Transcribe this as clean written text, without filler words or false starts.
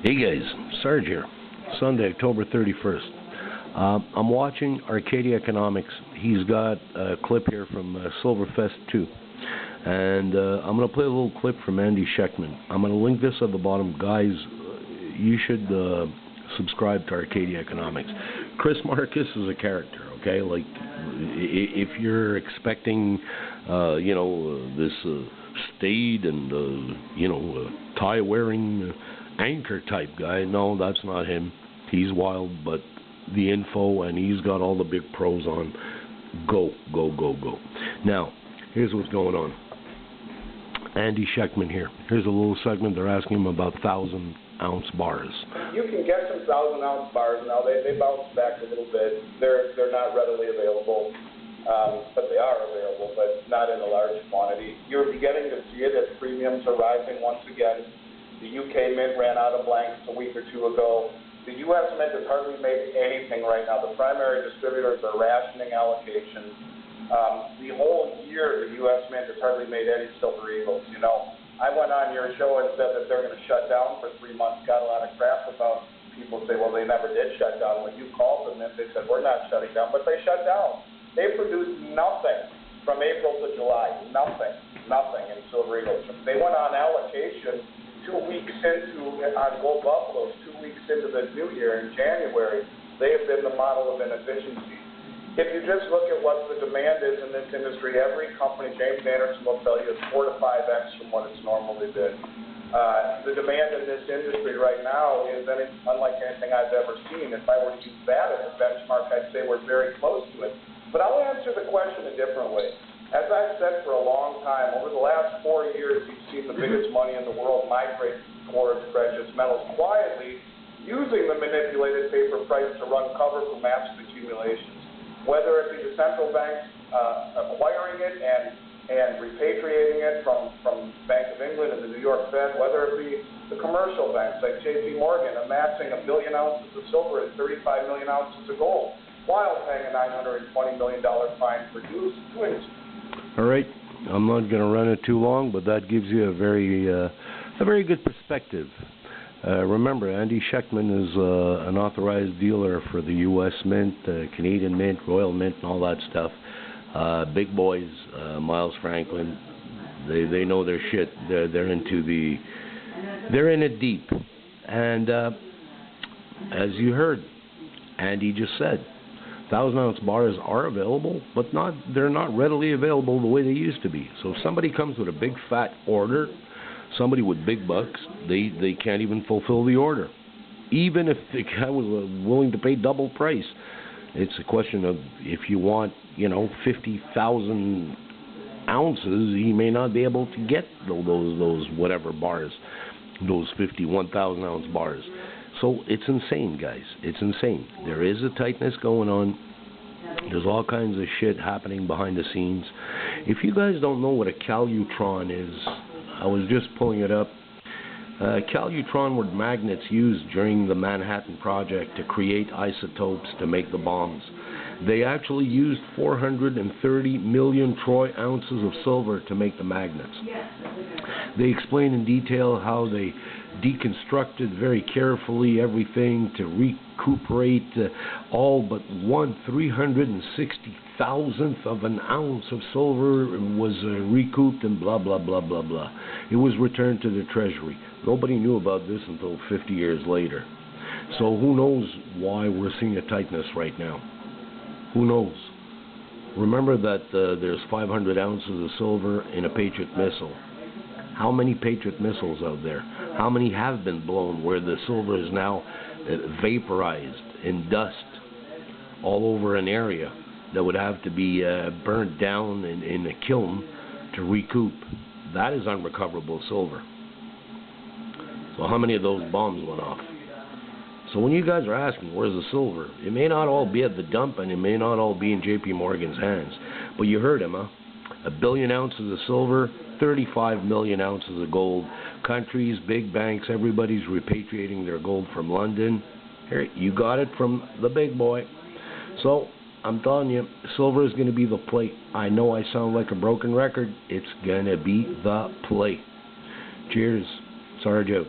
Hey guys, Sarge here. Sunday, October 31st. I'm watching Arcadia Economics. He's got a clip here from Silverfest 2. And I'm going to play a little clip from Andy Sheckman. I'm going to link this at the bottom. Guys, you should subscribe to Arcadia Economics. Chris Marcus is a character, okay? Like, if you're expecting, this staid and, tie-wearing anchor type guy, no, that's not him. He's wild, but the info, and he's got all the big pros on. Go. Now, here's what's going on. Andy Sheckman here. Here's a little segment. They're asking him about 1,000-ounce bars. You can get some 1,000-ounce bars now. They bounce back a little bit. They're not readily available, but they are available, but not in a large quantity. You're beginning to see it as premiums are rising once again. The UK Mint ran out of blanks a week or two ago. The U.S. Mint has hardly made anything right now. The primary distributors are rationing allocations. The whole year, the U.S. Mint has hardly made any Silver Eagles. I went on your show and said that they're going to shut down for 3 months. Got a lot of crap about people say, well, they never did shut down. When you called them, they said, we're not shutting down, but they shut down. They produced nothing from April to July. Nothing in Silver Eagles. They went on allocation 2 weeks on Gold Buffaloes, 2 weeks into the new year in January. They have been the model of inefficiency. If you just look at what the demand is in this industry, every company, James Anderson will tell you, is 4 to 5x from what it's normally been. The demand in this industry right now is unlike anything I've ever seen. If I were to use that as a benchmark, I'd say we're very close to it. But I'll answer the question a different way. As I've said for a long time, over the last 4 years, you've seen the biggest money in the world migrate towards precious metals quietly, using the manipulated paper price to run cover for massive accumulations. Whether it be the central banks acquiring it and repatriating it from Bank of England and the New York Fed, whether it be the commercial banks like J.P. Morgan amassing 1 billion ounces of silver and 35 million ounces of gold, while paying a $920 million fine for doing it. All right, I'm not going to run it too long, but that gives you a very good perspective. Remember, Andy Sheckman is an authorized dealer for the U.S. Mint, Canadian Mint, Royal Mint, and all that stuff. Big boys, Miles Franklin, they know their shit. They're in it deep. And as you heard, Andy just said, 1,000-ounce bars are available, but they're not readily available the way they used to be. So if somebody comes with a big fat order, somebody with big bucks, they can't even fulfill the order. Even if the guy was willing to pay double price. It's a question of if you want, 50,000 ounces, he may not be able to get those whatever bars, those 51,000-ounce bars. So it's insane, guys. It's insane. There is a tightness going on. There's all kinds of shit happening behind the scenes. If you guys don't know what a calutron is, I was just pulling it up. Calutron were magnets used during the Manhattan Project to create isotopes to make the bombs. They actually used 430 million troy ounces of silver to make the magnets. They explain in detail how they deconstructed very carefully everything to recuperate all but 1/360,000th of an ounce of silver was recouped and blah, blah, blah, blah, blah. It was returned to the treasury. Nobody knew about this until 50 years later. So who knows why we're seeing a tightness right now? Who knows? Remember that there's 500 ounces of silver in a Patriot missile. How many Patriot missiles out there? How many have been blown where the silver is now vaporized in dust all over an area that would have to be burnt down in a kiln to recoup? That is unrecoverable silver. So how many of those bombs went off? So when you guys are asking, where's the silver? It may not all be at the dump, and it may not all be in J.P. Morgan's hands. But you heard him, huh? 1 billion ounces of silver, 35 million ounces of gold. Countries, big banks, everybody's repatriating their gold from London. Here, you got it from the big boy. So, I'm telling you, silver is going to be the play. I know I sound like a broken record. It's going to be the play. Cheers. Sarge out.